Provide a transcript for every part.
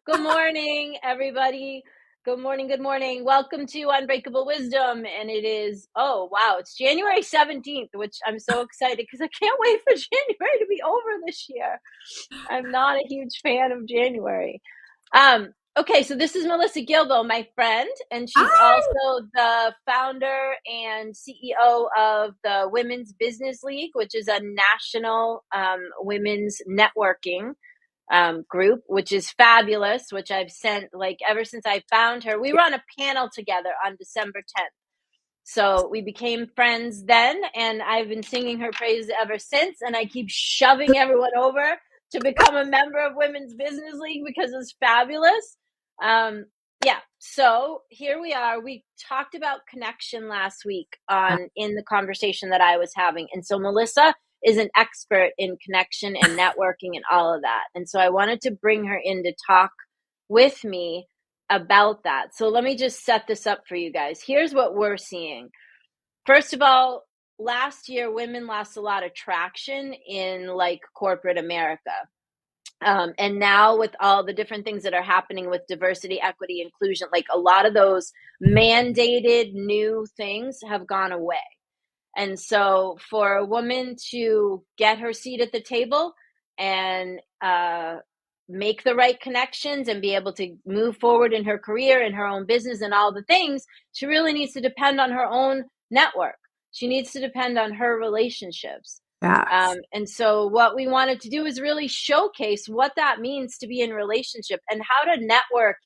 Good morning, everybody. Good morning. Good morning. Welcome to Unbreakable Wisdom. And it is, oh, wow, it's January 17th, which I'm so excited because I can't wait for January to be over this year. I'm not a huge fan of January. Okay, so this is Melissa Gilbo, my friend, and she's Hi. also the founder and CEO of the Women's Business League, which is a national women's networking group, which is fabulous, which I've sent like ever since I found her. We were on a panel together on December 10th. So we became friends then, and I've been singing her praises ever since. And I keep shoving everyone over to become a member of Women's Business League because it's fabulous. Yeah, so here we are. We talked about connection last week in the conversation that I was having. And so Melissa is an expert in connection and networking and all of that. And so I wanted to bring her in to talk with me about that. So let me just set this up for you guys. Here's what we're seeing. First of all, last year, women lost a lot of traction in like corporate America. And now with all the different things that are happening with diversity, equity, inclusion, like a lot of those mandated new things have gone away. And so for a woman to get her seat at the table and make the right connections and be able to move forward in her career and her own business and all the things, she really needs to depend on her own network. She needs to depend on her relationships. Yes. And so what we wanted to do is really showcase what that means to be in relationship and how to network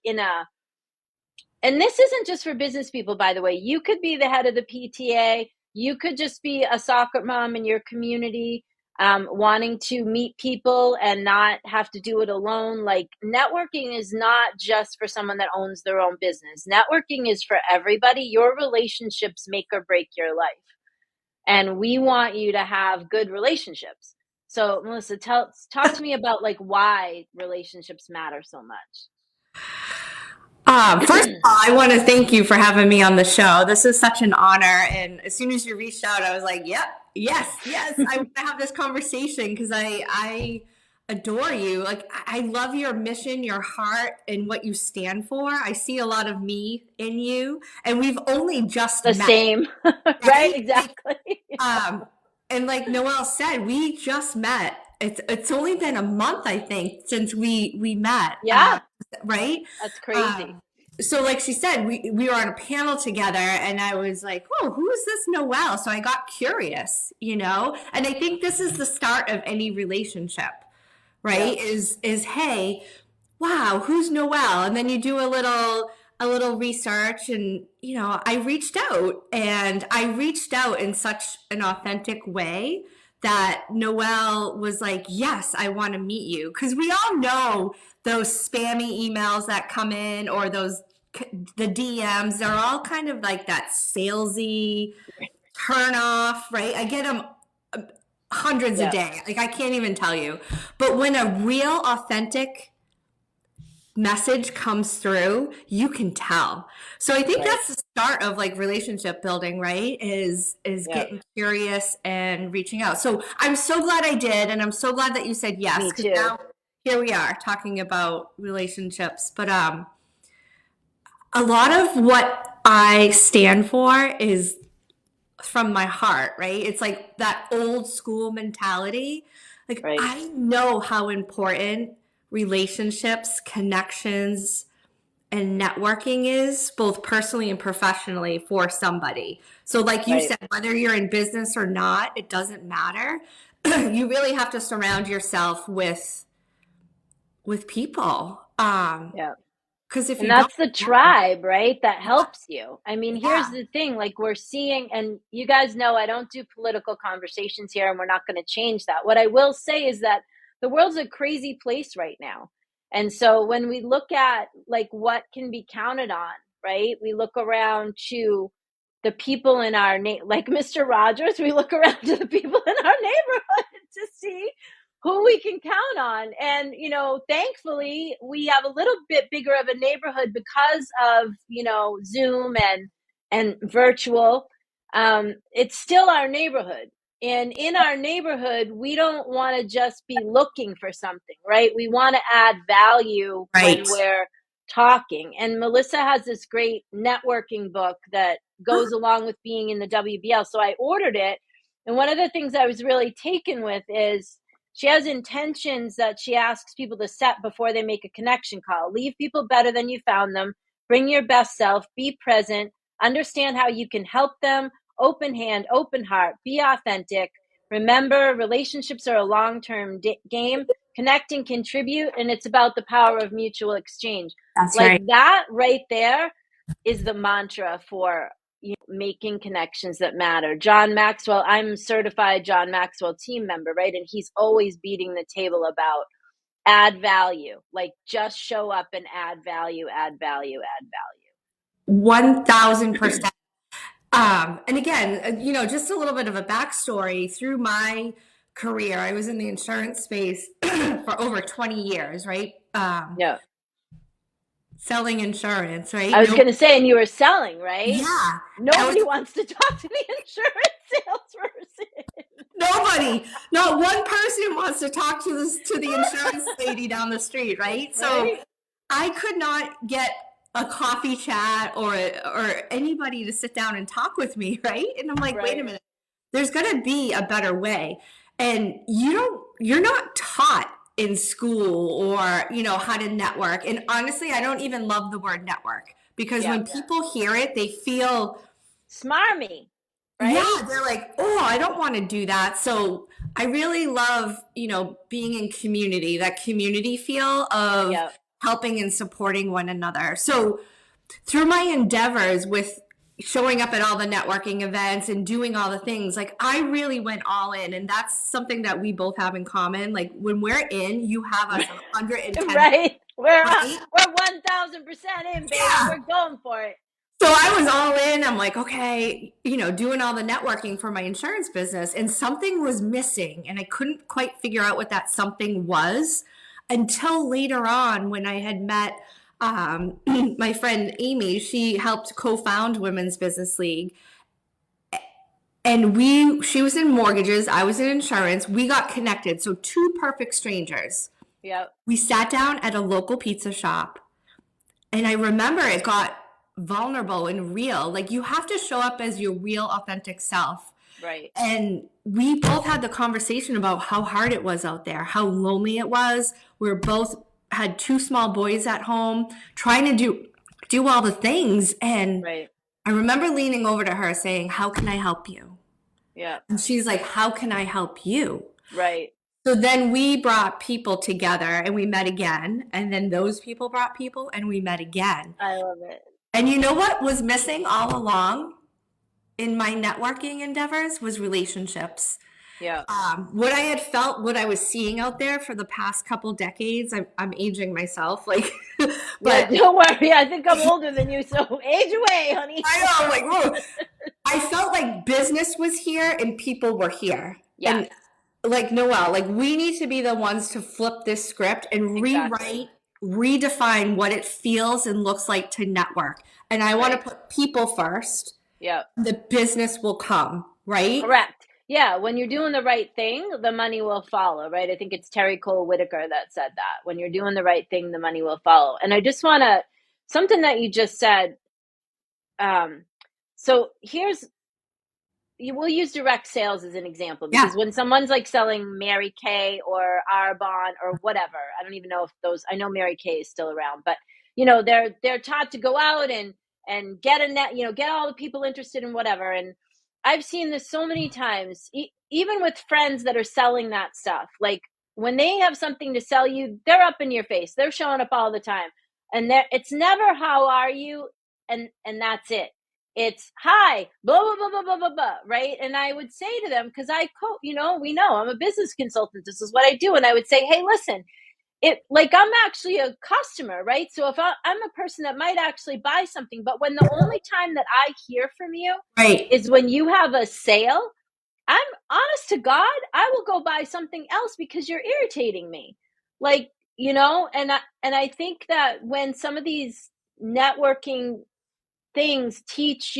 and this isn't just for business people, by the way. You could be the head of the PTA. You could just be a soccer mom in your community, wanting to meet people and not have to do it alone. Like networking is not just for someone that owns their own business. Networking is for everybody. Your relationships make or break your life. And we want you to have good relationships. So Melissa, talk to me about like why relationships matter so First of much. all, I want to thank you for having me on the show. This is such an honor. And as soon as you reached out, I was like, yep, yes, yes. I want to have this conversation because I adore you. Like, I love your mission, your heart, and what you stand for. I see a lot of me in you. And we've only just The met, same, right? right? Exactly. Um, and like Noelle said, we just met. It's only been a month, I think, since we met. Yeah, Right? that's crazy. Um, so like she said, we were on a panel together and I was like, oh, who is this Noelle? So I got curious, and I think this is the start of any relationship, Yep. right? Is hey, wow, who's Noelle? And then you do a little research and I reached out in such an authentic way that Noelle was like, yes, I want to meet you. Because we all know those spammy emails that come in or the DMs, they're all kind of like that salesy turn off, right? I get them hundreds a Yep. day. Like I can't even tell you. But when a real authentic message comes through, you can tell. So I think Right. that's the start of like relationship building, right? Is Yep. getting curious and reaching out. So I'm so glad I did, and I'm so glad that you said yes, Me because too. now here we are talking about relationships. But a lot of what I stand for is from my heart, right? It's like that old school mentality. Like Right. I know how important relationships, connections, and networking is both personally and professionally for somebody. So like you Right. said, whether you're in business or not, it doesn't matter. You really have to surround yourself with people. Yep. Because if And you don't, that's the yeah, tribe, right? That helps you. I mean, here's yeah, the thing, like we're seeing, and you guys know I don't do political conversations here, and we're not going to change that. What I will say is that the world's a crazy place right now. And so when we look at like what can be counted on, right? We look around to the people in our like Mr. Rogers, we look around to the people in our neighborhood to see who we can count on. And, thankfully, we have a little bit bigger of a neighborhood because of, Zoom and virtual. It's still our neighborhood. And in our neighborhood, we don't want to just be looking for something, right? We want to add value when Right. we're talking. And Melissa has this great networking book that goes along with being in the WBL. So I ordered it. And one of the things I was really taken with is she has intentions that she asks people to set before they make a connection call. Leave people better than you found them. Bring your best self. Be present. Understand how you can help them. Open hand, open heart, be authentic. Remember, relationships are a long-term game. Connect and contribute, and it's about the power of mutual exchange. That's Like right. that right there is the mantra for making connections that matter. John Maxwell, I'm a certified John Maxwell team member, right? And he's always beating the table about add value, like just show up and add value, add value, add value. 1000%. And again, just a little bit of a backstory. Through my career, I was in the insurance space for over 20 years, right? Yeah. Selling insurance, right? I was going to say, and you were selling, right? Yeah. Nobody wants to talk to the insurance salesperson. Nobody, not one person wants to talk to the insurance lady down the street, right? So Right? I could not get a coffee chat or anybody to sit down and talk with me, right? And I'm like, wait a Right. minute, there's got to be a better way. And you're not taught in school or how to network. And honestly, I don't even love the word network because Yeah. when people hear it, they feel, Smarmy, yeah, right? they're like, oh, I don't want to do that. So I really love, being in community, that community feel of Yeah. helping and supporting one another. So through my endeavors with showing up at all the networking events and doing all the things, like I really went all in. And that's something that we both have in common. Like when we're in, you have us 110, Right. We're right? 1000% in, baby. Yeah. We're going for it. So I was all in. I'm like, okay, doing all the networking for my insurance business, and something was missing, and I couldn't quite figure out what that something was until later on when I had met my friend Amy. She helped co-found Women's Business League, and she was in mortgages, I was in insurance. We got connected, so two perfect strangers. Yep. We sat down at a local pizza shop, and I remember it got vulnerable and real. Like you have to show up as your real, authentic self. Right. And we both had the conversation about how hard it was out there, how lonely it was. We were both had two small boys at home, trying to do all the things. And Right. I remember leaning over to her saying, "How can I help you?" Yeah. And she's like, "How can I help you?" Right. So then we brought people together and we met again. And then those people brought people and we met again. I love it. And you know what was missing all along in my networking endeavors was relationships. Yeah. What I had felt, what I was seeing out there for the past couple decades, I'm aging myself, like, Yeah, but don't worry. I think I'm older than you, so age away, honey. I know, like, whoa. I felt like business was here and people were here. Yes. And like Noelle, like we need to be the ones to flip this script and Exactly. redefine what it feels and looks like to network. And I want to Right. put people first. Yeah. The business will come, right? Correct. Yeah, when you're doing the right thing, the money will follow, right? I think it's Terry Cole Whitaker that said that. When you're doing the right thing, the money will follow. And I just want to, something that you just said. So we'll use direct sales as an example Yeah. because when someone's like selling Mary Kay or Arbonne or whatever, I don't even know if I know Mary Kay is still around, but they're taught to go out and get a net, get all the people interested in whatever. And I've seen this so many times, even with friends that are selling that stuff. Like when they have something to sell you, they're up in your face. They're showing up all the time, and it's never how are you, and that's it. It's hi, blah blah blah blah blah blah blah, right? And I would say to them, because we know I'm a business consultant. This is what I do, and I would say, hey, listen, I'm actually a customer, right? So if I'm a person that might actually buy something, but when the only time that I hear from you Right. is when you have a sale, I'm honest to God, I will go buy something else because you're irritating me. Like, and I think that when some of these networking things teach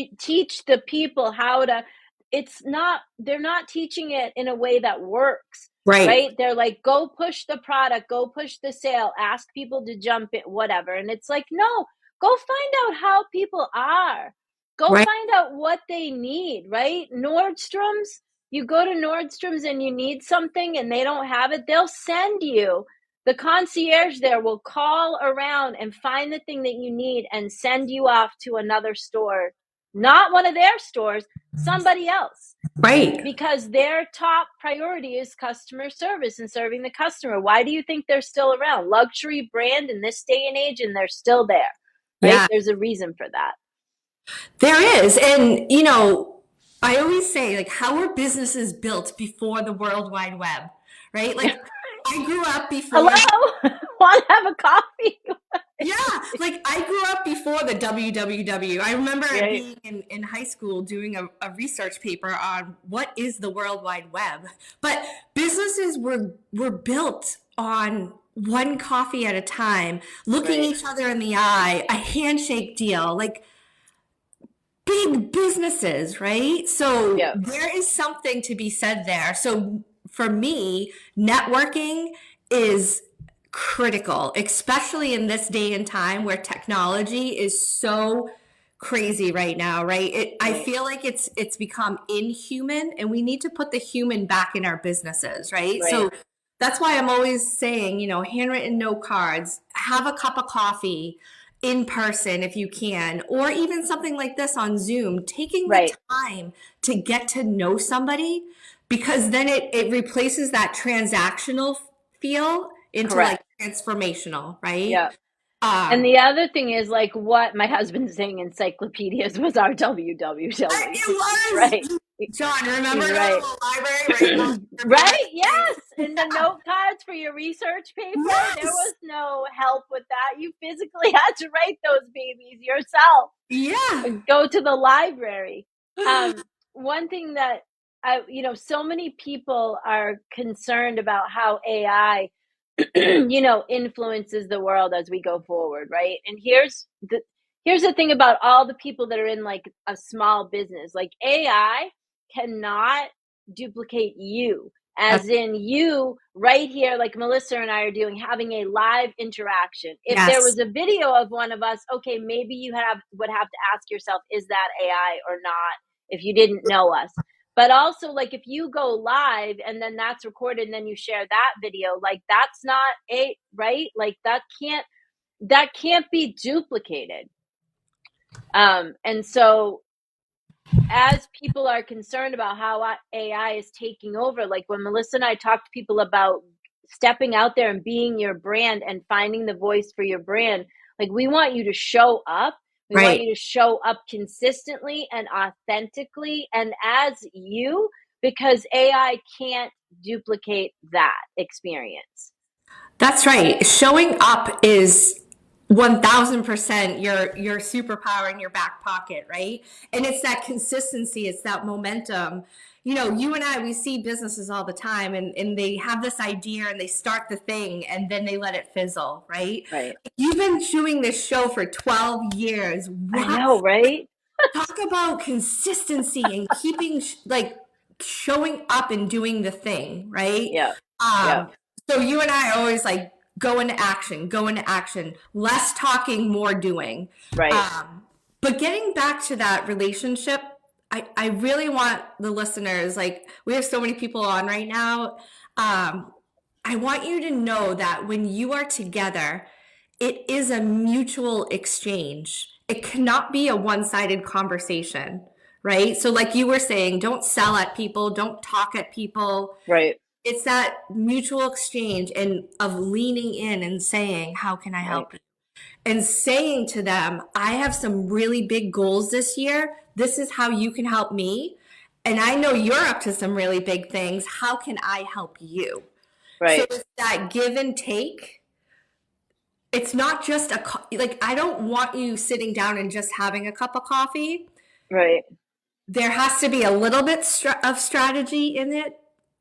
the people how to they're not teaching it in a way that works, Right. right? They're like, go push the product, go push the sale, ask people to jump in, whatever. And it's like, no, go find out how people are. Go Right. find out what they need, right? Nordstrom's, you go to Nordstrom's and you need something and they don't have it, they'll send you. The concierge there will call around and find the thing that you need and send you off to another store, not one of their stores, somebody else, Right. because their top priority is customer service and serving the customer. Why do you think they're still around? Luxury brand in this day and age, and they're still there, right? Yeah. There's a reason for that. There is. And, you know, I always say, like, how were businesses built before the World Wide Web, right? Like, I grew up before. Hello? Want to have a coffee? Yeah, like I grew up before the WWW. I remember Right. being in high school doing a research paper on what is the World Wide Web. But businesses were built on one coffee at a time, looking Right. each other in the eye, a handshake deal, like big businesses, right? So Yeah. there is something to be said there. So for me, networking is critical, especially in this day and time where technology is so crazy right now, right? I Right. feel like it's become inhuman and we need to put the human back in our businesses, right? Right. So that's why I'm always saying, you know, handwritten note cards, have a cup of coffee in person if you can, or even something like this on Zoom, taking the Right. time to get to know somebody, because then it replaces that transactional feel into like Correct. transformational, right? Yeah. And Um, the other thing is, like, what my husband's saying, encyclopedias was our WWW. it He's was, right. John, remember He's going to right. the library, writing all your favorite Right? Yes. things? And the note cards for your research paper, there Yes. was no help with that. You physically had to write those babies yourself Yeah. and go to the library. One thing that so many people are concerned about how AI influences the world as we go forward, right? And here's the thing about all the people that are in like a small business. Like, AI cannot duplicate you, That's, as in you right here, like Melissa and I are doing, having a live interaction. If there yes. was a video of one of us, okay, maybe would have to ask yourself, is that AI or not, if you didn't know us. But also, like, if you go live and then that's recorded and then you share that video, like, that's not a right, like, that can't be duplicated. And so, as people are concerned about how AI is taking over, like when Melissa and I talk to people about stepping out there and being your brand and finding the voice for your brand, like, we want you to show up. We want Right. you to show up consistently and authentically and as you, because AI can't duplicate that experience. That's right. Showing up is 1000% your superpower in your back pocket, right? And it's that consistency, it's that momentum. You know, you and I, we see businesses all the time and they have this idea and they start the thing and then they let it fizzle, right? Right. You've been doing this show for 12 years. I What? know, right? Talk about consistency and keeping like showing up and doing the thing, right? Yeah. Yeah. Um, so you and I are always like go into action, less talking, more doing. Right. But getting back to that relationship, I really want the listeners, like we have so many people on right now. I want you to know that when you are together, it is a mutual exchange. It cannot be a one-sided conversation, right? So like you were saying, don't sell at people, don't talk at people. Right. It's that mutual exchange and of leaning in and saying, how can I Right. help you? And saying to them, I have some really big goals this year. This is how you can help me. And I know you're up to some really big things. How can I help you? So Right. it's that give and take. It's not just like, I don't want you sitting down and just having a cup of coffee. Right. There has to be a little bit of strategy in it,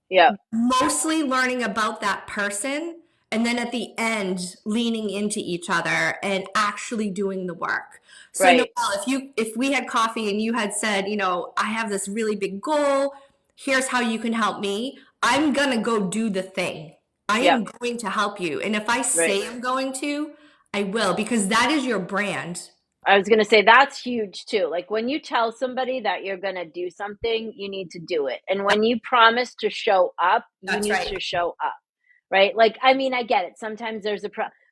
Yeah. mostly learning about that person and then at the end leaning into each other and actually doing the work. So Noelle, Right. if we had coffee and you had said, I have this really big goal, here's how you can help me. I'm going to go do the thing. I Yep. am going to help you. And if I Right. say I'm going to, I will, because that is your brand. I was going to say that's huge too. Like when you tell somebody that you're going to do something, you need to do it. And when you promise to show up, you That's need right. to show up. Right? Like, I mean, I get it. Sometimes there's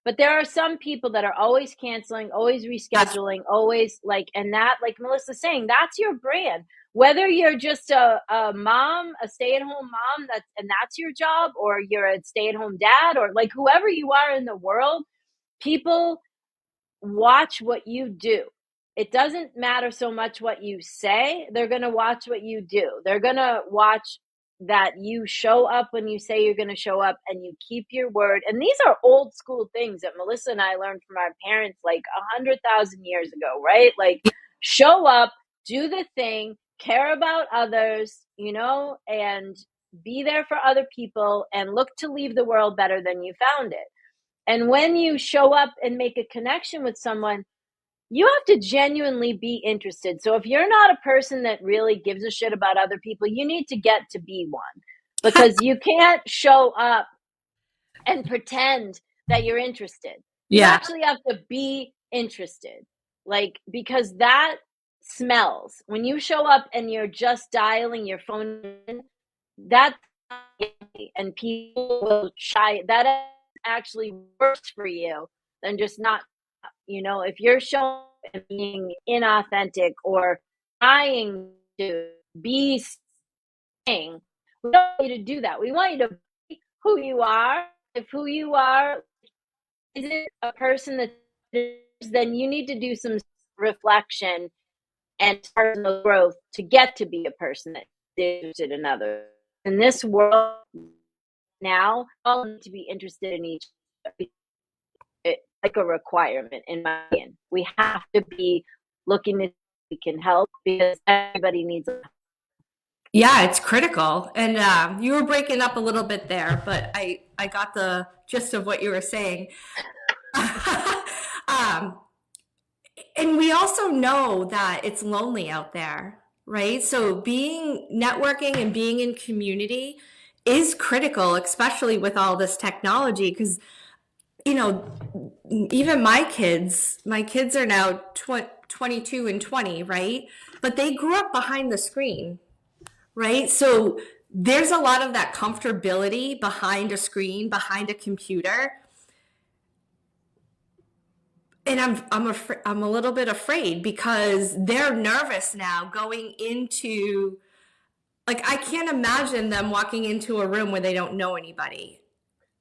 but there are some people that are always canceling, always That's rescheduling, always like, and that, like Melissa's saying, that's your brand. Whether you're just a mom, a stay-at-home mom, and that's your job, or you're a stay-at-home dad, or like whoever you are in the world, people watch what you do. It doesn't matter so much what you say. They're going to watch what you do. They're going to watch that you show up when you say you're going to show up and you keep your word. And these are old school things that Melissa and I learned from our parents like 100,000 years ago, right? Like show up, do the thing, care about others, and be there for other people and look to leave the world better than you found it. And when you show up and make a connection with someone, you have to genuinely be interested. So if you're not a person that really gives a shit about other people, you need to get to be one, because you can't show up and pretend that you're interested. You yeah. actually have to be interested. Like, because that smells. When you show up and you're just dialing your phone in, that's and people will shy. That is actually worse for you than just not. If you're showing and being inauthentic or trying to be saying, we don't want you to do that. We want you to be who you are. If who you are isn't a person that is, then you need to do some reflection and personal growth to get to be a person that is interested in others. In this world now, all need to be interested in each other. It's like a requirement in my opinion. We have to be looking to we can help because everybody needs help. Yeah, it's critical. And you were breaking up a little bit there, but I got the gist of what you were saying. um, and we also know that it's lonely out there, right? So being networking and being in community is critical, especially with all this technology, because even my kids are now 22 and 20, right? But they grew up behind the screen, right? So there's a lot of that comfortability behind a screen, behind a computer. And I'm a little bit afraid because they're nervous now going into, like, I can't imagine them walking into a room where they don't know anybody.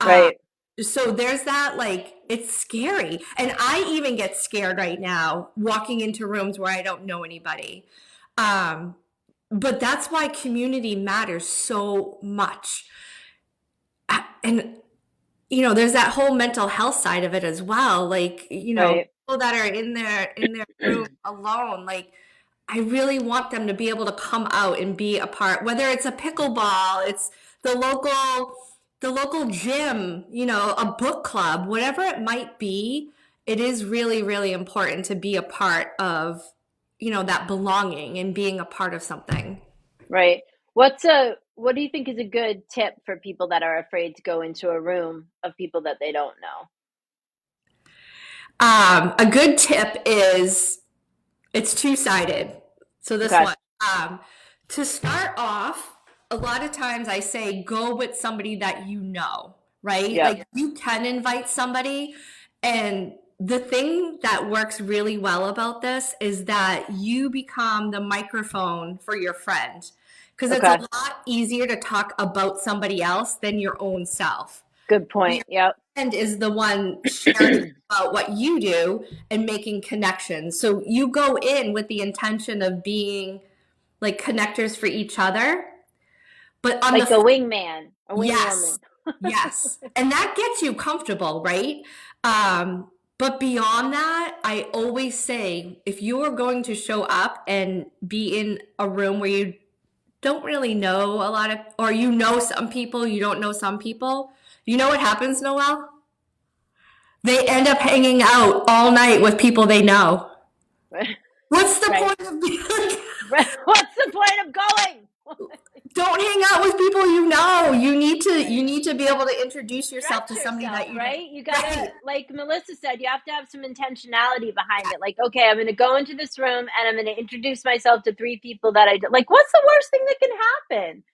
Uh, Right. so there's that, like, it's scary. And I even get scared right now walking into rooms where I don't know anybody. Um, but that's why community matters so much. And there's that whole mental health side of it as well. Like, Right. people that are in their room alone, like, I really want them to be able to come out and be a part, whether it's a pickleball, it's the local gym, a book club, whatever it might be. It is really, really important to be a part of, that belonging and being a part of something. Right. What do you think is a good tip for people that are afraid to go into a room of people that they don't know? A good tip is it's two-sided. So this Okay. one, to start off, a lot of times I say go with somebody that right? Yep. Like you can invite somebody, and the thing that works really well about this is that you become the microphone for your friend, because it's a Okay. lot easier to talk about somebody else than your own self. Good point. Yep. And is the one sharing about what you do and making connections. So you go in with the intention of being like connectors for each other, but on Like the a wingman, a wing yes, woman. yes, and that gets you comfortable, right? But beyond that, I always say if you are going to show up and be in a room where you don't really know a lot of, or some people, you don't know some people, You know what happens, Noelle? They end up hanging out all night with people they know. What's the Right. point of being like, What's the point of going? don't hang out with people you know. You need to be able to introduce yourself Stretch to somebody yourself, that you know. right? You gotta, Right. like Melissa said, you have to have some intentionality behind it. Like, okay, I'm gonna go into this room and I'm gonna introduce myself to three people that I like. What's the worst thing that can happen?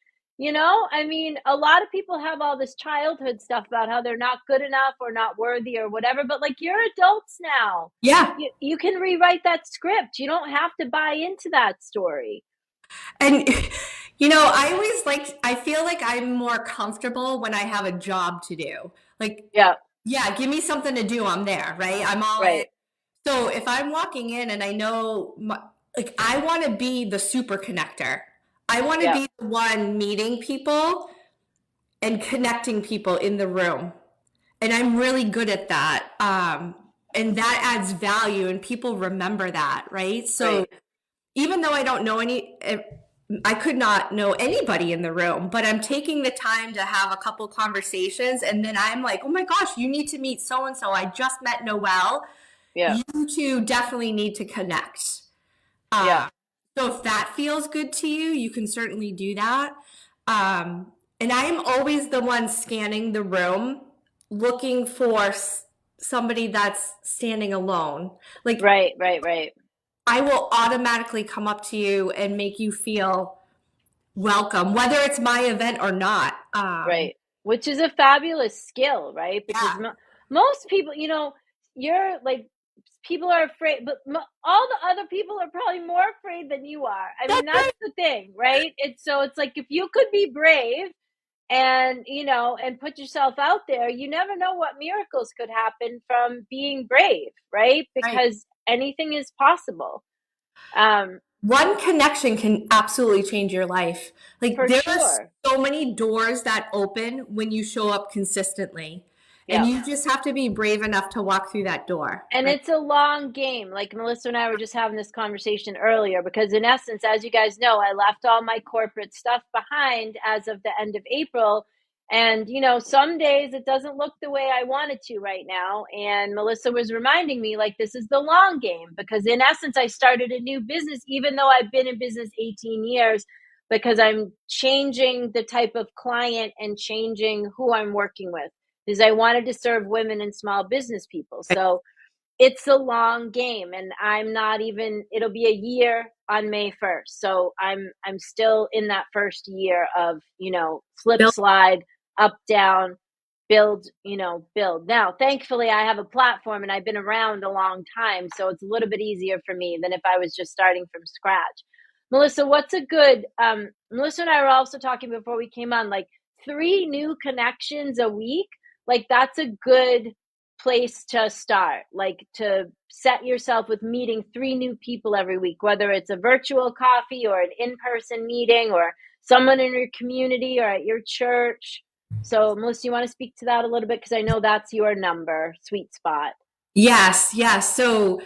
I mean, a lot of people have all this childhood stuff about how they're not good enough or not worthy or whatever, but like you're adults now. Yeah. You can rewrite that script. You don't have to buy into that story. And I feel like I'm more comfortable when I have a job to do. Like, Yeah, yeah, give me something to do. I'm there, right? I'm all in. right. So if I'm walking in and I know, like, I want to be the super connector. I want to Yeah, be the one meeting people and connecting people in the room. And I'm really good at that. And that adds value and people remember that, right? So right. even though I don't know I could not know anybody in the room, but I'm taking the time to have a couple conversations. And then I'm like, oh my gosh, you need to meet so and so. I just met Noelle. Yeah, You two definitely need to connect. yeah. Uh, so if that feels good to you, you can certainly do that. And I am always the one scanning the room, looking for somebody that's standing alone. Like, Right, right, right. I will automatically come up to you and make you feel welcome, whether it's my event or not. Right. Which is a fabulous skill, right? Because Yeah, most people, you're like, people are afraid, but all the other people are probably more afraid than you are. I mean, that's that's right. the thing, right? It's like if you could be brave and, and put yourself out there, you never know what miracles could happen from being brave, right? Right. Because anything is possible. Um, One connection can absolutely change your life. Like, for there are sure. so many doors that open when you show up consistently. And Yeah. you just have to be brave enough to walk through that door, And right? it's a long game. Like Melissa and I were just having this conversation earlier because, in essence, as you guys know, I left all my corporate stuff behind as of the end of April. And, some days it doesn't look the way I want it to right now. And Melissa was reminding me, like, this is the long game because, in essence, I started a new business, even though I've been in business 18 years, because I'm changing the type of client and changing who I'm working with because I wanted to serve women and small business people. So, it's a long game and I'm not even it'll be a year on May 1st. So I'm still in that first year of, flip Bill, slide, up down, build, build. Now, thankfully I have a platform and I've been around a long time, so it's a little bit easier for me than if I was just starting from scratch. Melissa, what's a good Melissa and I were also talking before we came on, like 3 new connections a week. Like that's a good place to start, like to set yourself with meeting 3 new people every week, whether it's a virtual coffee or an in-person meeting or someone in your community or at your church. So Melissa, you want to speak to that a little bit because I know that's your sweet spot. yes, yes. So,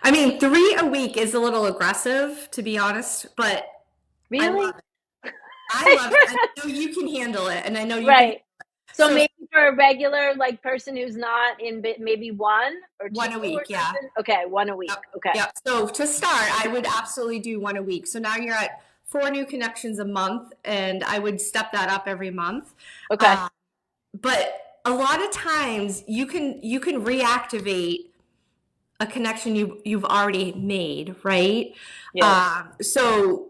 I mean, 3 a week is a little aggressive, to be honest, but I love Really? it. I love it. I know you can handle it, and I know you can. Right. So So, maybe for a regular like person who's not in maybe 1 or 2 one a or week, yeah. something. Okay, 1 a week. Yep. Okay. Yep. So to start, I would absolutely do one a week. So now you're at 4 new connections a month, and I would step that up every month. Okay. Uh, but a lot of times you can reactivate a connection you've already made, right? Yes. So,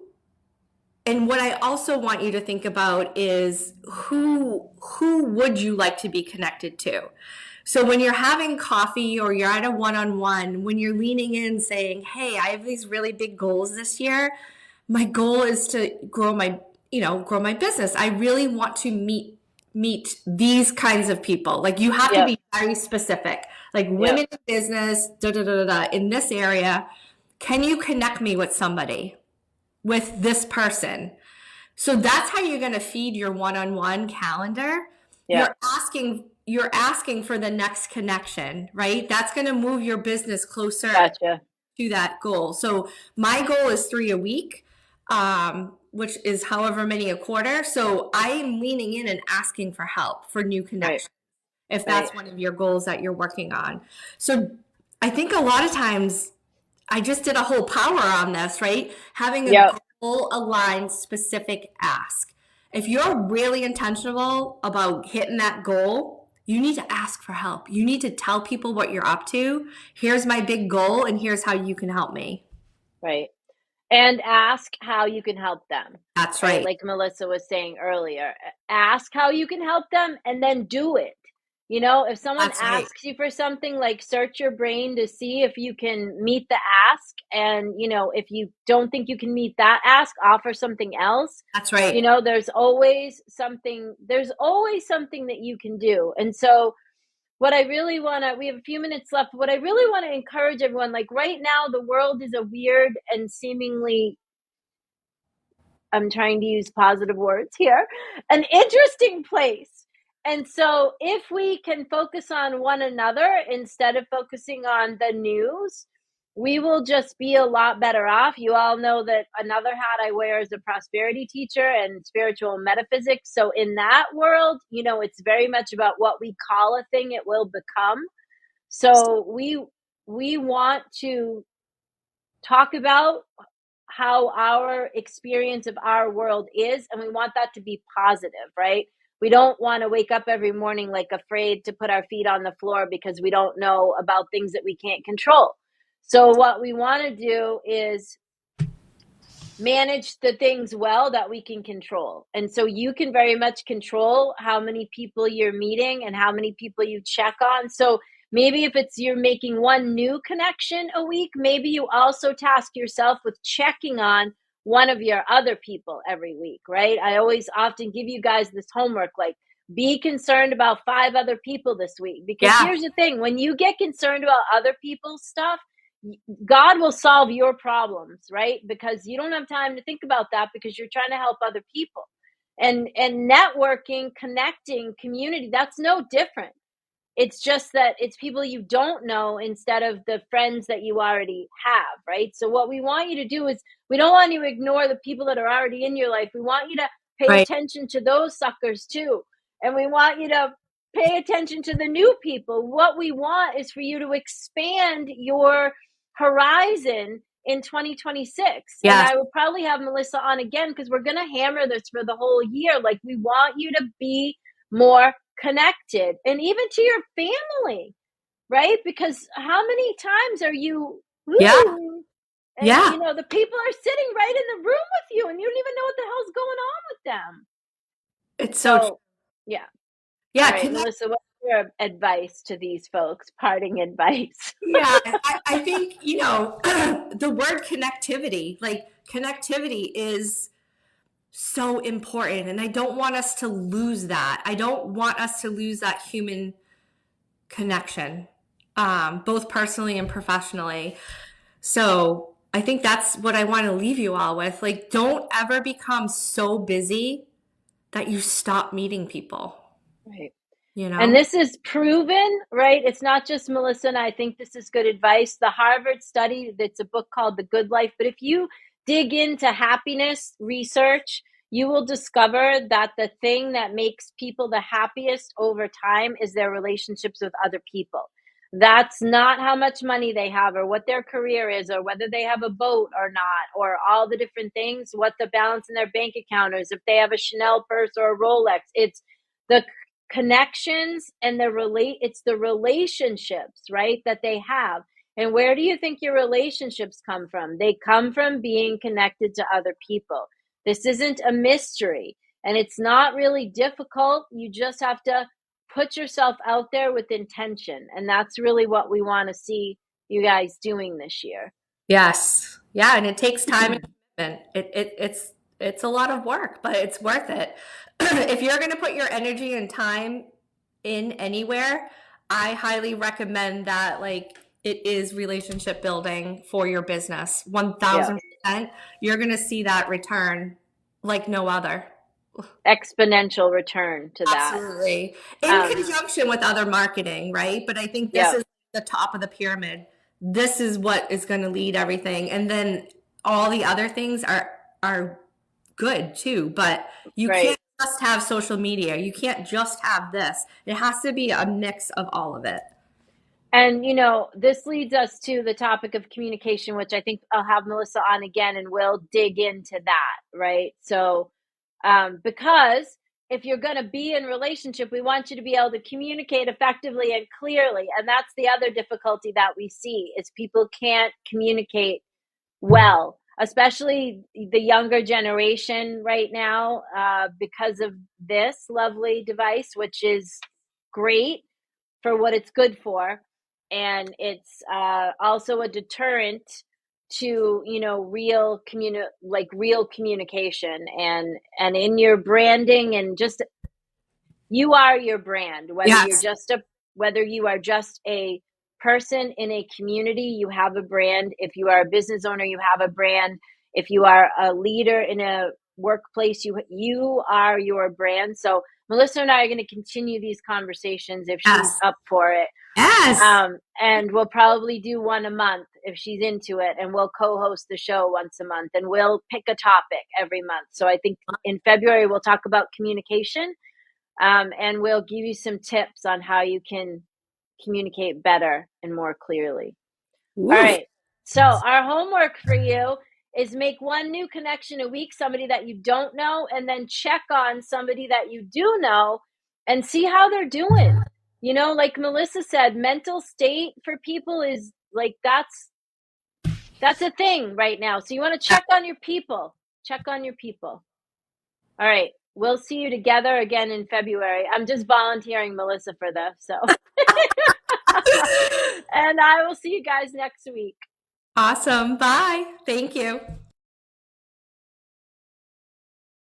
and what I also want you to think about is who would you like to be connected to? So when you're having coffee or you're at a one-on-one, when you're leaning in saying, "Hey, I have these really big goals this year. My goal is to grow my business. I really want to meet these kinds of people." Like, you have to Yep. be very specific. Like, Yep. women in business, da da da da da, in this area. Can you connect me with somebody, with this person? So that's how you're going to feed your one-on-one calendar. Yep. You're asking for the next connection, right? That's going to move your business closer Gotcha. to that goal. So my goal is 3 a week. which is however many a quarter. So I am leaning in and asking for help for new Right. connections if Right. that's one of your goals that you're working on. So I think a lot of times I just did a whole power on this, right? Having a Yep. goal aligned specific ask. If you're really intentional about hitting that goal, you need to ask for help. You need to tell people what you're up to. Here's my big goal, and here's how you can help me. Right. And ask how you can help them, That's right? right. Like Melissa was saying earlier, ask how you can help them and then do it. You know, if someone That's right. asks you for something, like search your brain to see if you can meet the ask. And, you know, if you don't think you can meet that ask, offer something else. That's You right. know, there's always something that you can do. And so, what I really want to, we have a few minutes left. What I really want to encourage everyone, like right now, the world is a weird and seemingly, I'm trying to use positive words here, an interesting place. And so, if we can focus on one another instead of focusing on the news, we will just be a lot better off. You all know that another hat I wear is a prosperity teacher and spiritual metaphysics. So, in that world, you know, it's very much about what we call a thing, it will become. So, we want to talk about how our experience of our world is, and we want that to be positive, right? We don't want to wake up every morning like afraid to put our feet on the floor because we don't know about things that we can't control. So what we want to do is manage the things well that we can control. And so you can very much control how many people you're meeting and how many people you check on. So maybe if it's you're making one new connection a week, maybe you also task yourself with checking on one of your other people every week, right? I always often give you guys this homework, like be concerned about 5 other people this week. Because Yeah. here's the thing, when you get concerned about other people's stuff, God will solve your problems, right? Because you don't have time to think about that because you're trying to help other people. And networking, connecting, community, that's no different. It's just that it's people you don't know instead of the friends that you already have, right? So what we want you to do is, we don't want you to ignore the people that are already in your life. We want you to pay Right. attention to those suckers too. And we want you to pay attention to the new people. What we want is for you to expand your horizon in 2026. And Yes. I will probably have Melissa on again because we're going to hammer this for the whole year. Like, we want you to be more connected, and even to your family, right? Because how many times are you, Yeah. and Yeah. you know, the people are sitting right in the room with you and you don't even know what the hell's going on with them. It's so true. So, yeah. All Yeah. right, Melissa, what's your advice to these folks? Parting advice. Yeah, I think, the word connectivity, like connectivity is so important. And I don't want us to lose that. I don't want us to lose that human connection, both personally and professionally. So I think that's what I want to leave you all with. Like, don't ever become so busy that you stop meeting people, Right. you And know? this is proven, right? It's not just Melissa and I think this is good advice. The Harvard study, that's a book called The Good Life. But if you dig into happiness research, you will discover that the thing that makes people the happiest over time is their relationships with other people. That's not how much money they have or what their career is or whether they have a boat or not or all the different things, what the balance in their bank account is, if they have a Chanel purse or a Rolex. It's the connections and it's the relationships, right, that they have. And where do you think your relationships come from? They come from being connected to other people. This isn't a mystery, and it's not really difficult. You just have to put yourself out there with intention, and that's really what we want to see you guys doing this year. Yes. Yeah, and it takes time and commitment. It's a lot of work, but it's worth it. If you're going to put your energy and time in anywhere, I highly recommend that, like, it is relationship building for your business. Yeah. 1000%. You're going to see that return like no other. Exponential return to that. Absolutely. In um conjunction with other marketing, right? But I think this yeah. is the top of the pyramid. This is what is going to lead everything. And then all the other things are good too, but you can't Right. just have social media. You can't just have this. It has to be a mix of all of it. And, this leads us to the topic of communication, which I think I'll have Melissa on again and we'll dig into that, right? So, because if you're going to be in relationship, we want you to be able to communicate effectively and clearly. And that's the other difficulty that we see is people can't communicate well, especially the younger generation right now, because of this lovely device, which is great for what it's good for, and it's also a deterrent to real communication, and in your branding, and just you are your brand, Yes. whether you are just a person in a community, you have a brand. If you are a business owner, you have a brand. If you are a leader in a workplace, you are your brand. So Melissa and I are going to continue these conversations if she's Yes. up for it. Yes. And we'll probably do one a month if she's into it, and we'll co-host the show once a month, and we'll pick a topic every month. So I think in February we'll talk about communication, and we'll give you some tips on how you can communicate better and more clearly. All Ooh. right. So our homework for you is make one new connection a week, somebody that you don't know, and then check on somebody that you do know and see how they're doing. Like Melissa said, mental state for people is like that's a thing right now. So you want to check on your people. Check on your people. All right. We'll see you together again in February. I'm just volunteering Melissa for this. So and I will see you guys next week. Awesome. Bye. Thank you.